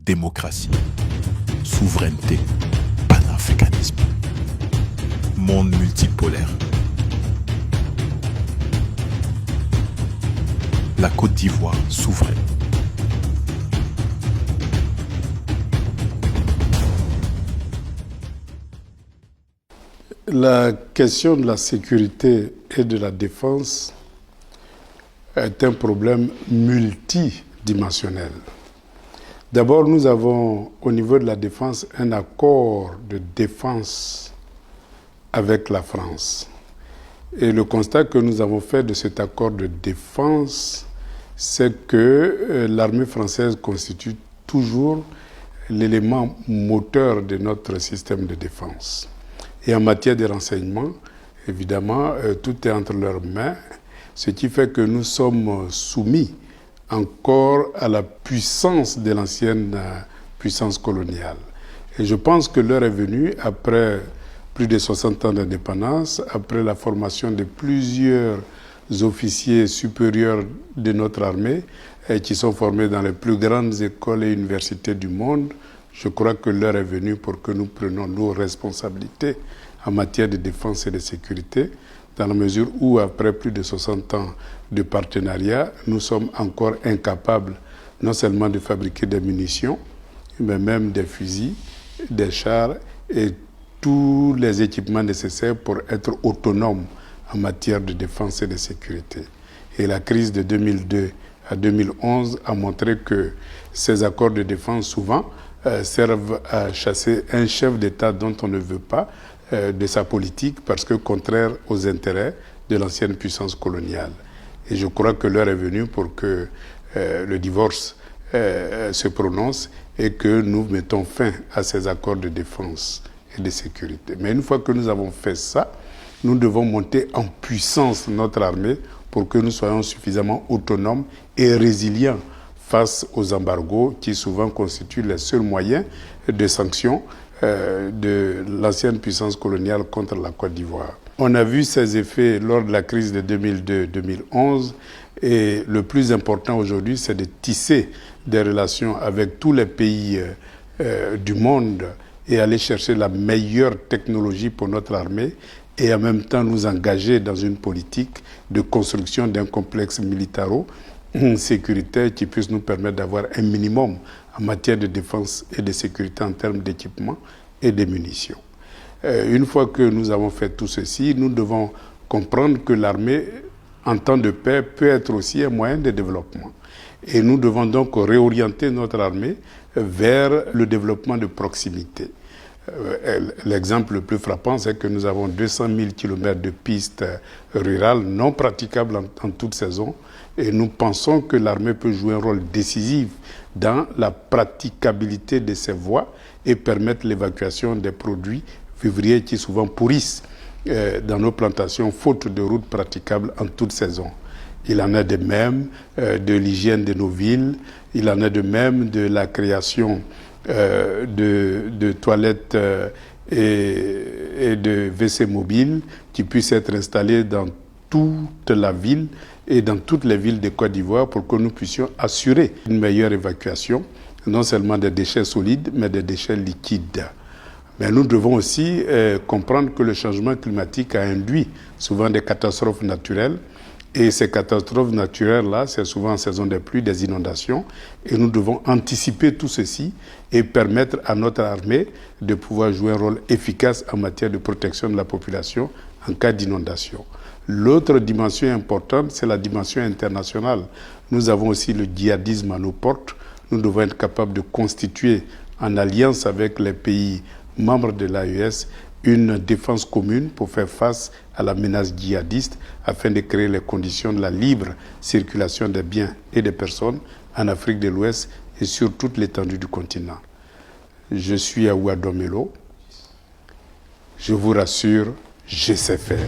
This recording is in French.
démocratie, souveraineté, panafricanisme, monde multipolaire. La Côte d'Ivoire souveraine. La question de la sécurité et de la défense est un problème multidimensionnel. D'abord, nous avons au niveau de la défense un accord de défense avec la France. Et le constat que nous avons fait de cet accord de défense, c'est que l'armée française constitue toujours l'élément moteur de notre système de défense. Et en matière de renseignement, évidemment, tout est entre leurs mains, ce qui fait que nous sommes soumis encore à la puissance de l'ancienne puissance coloniale. Et je pense que l'heure est venue, après plus de 60 ans d'indépendance, après la formation de plusieurs officiers supérieurs de notre armée, qui sont formés dans les plus grandes écoles et universités du monde, je crois que l'heure est venue pour que nous prenions nos responsabilités en matière de défense et de sécurité, dans la mesure où, après plus de 60 ans de partenariat, nous sommes encore incapables non seulement de fabriquer des munitions, mais même des fusils, des chars et tous les équipements nécessaires pour être autonomes en matière de défense et de sécurité. Et la crise de 2002 à 2011 a montré que ces accords de défense, souvent, servent à chasser un chef d'État dont on ne veut pas de sa politique parce que contraire aux intérêts de l'ancienne puissance coloniale. Et je crois que l'heure est venue pour que le divorce se prononce et que nous mettons fin à ces accords de défense et de sécurité. Mais une fois que nous avons fait ça, nous devons monter en puissance notre armée pour que nous soyons suffisamment autonomes et résilients face aux embargos qui souvent constituent les seuls moyens de sanction de l'ancienne puissance coloniale contre la Côte d'Ivoire. On a vu ces effets lors de la crise de 2002-2011 et le plus important aujourd'hui, c'est de tisser des relations avec tous les pays du monde et aller chercher la meilleure technologie pour notre armée et en même temps nous engager dans une politique de construction d'un complexe militaro-sécuritaire qui puisse nous permettre d'avoir un minimum en matière de défense et de sécurité en termes d'équipement et de munitions. Une fois que nous avons fait tout ceci, nous devons comprendre que l'armée, en temps de paix, peut être aussi un moyen de développement. Et nous devons donc réorienter notre armée vers le développement de proximité. L'exemple le plus frappant, c'est que nous avons 200 000 km de pistes rurales non praticables en toute saison et nous pensons que l'armée peut jouer un rôle décisif dans la praticabilité de ces voies et permettre l'évacuation des produits vivriers qui souvent pourrissent dans nos plantations faute de routes praticables en toute saison. Il en est de même de l'hygiène de nos villes, il en est de même de la création de toilettes et de WC mobiles qui puissent être installés dans toute la ville et dans toutes les villes de Côte d'Ivoire pour que nous puissions assurer une meilleure évacuation, non seulement des déchets solides, mais des déchets liquides. Mais nous devons aussi comprendre que le changement climatique a induit souvent des catastrophes naturelles. Et ces catastrophes naturelles-là, c'est souvent en saison des pluies, des inondations. Et nous devons anticiper tout ceci et permettre à notre armée de pouvoir jouer un rôle efficace en matière de protection de la population en cas d'inondation. L'autre dimension importante, c'est la dimension internationale. Nous avons aussi le djihadisme à nos portes. Nous devons être capables de constituer, en alliance avec les pays membres de l'AES, une défense commune pour faire face à la menace djihadiste afin de créer les conditions de la libre circulation des biens et des personnes en Afrique de l'Ouest et sur toute l'étendue du continent. Je suis à Ouadomelo. Je vous rassure, je sais faire.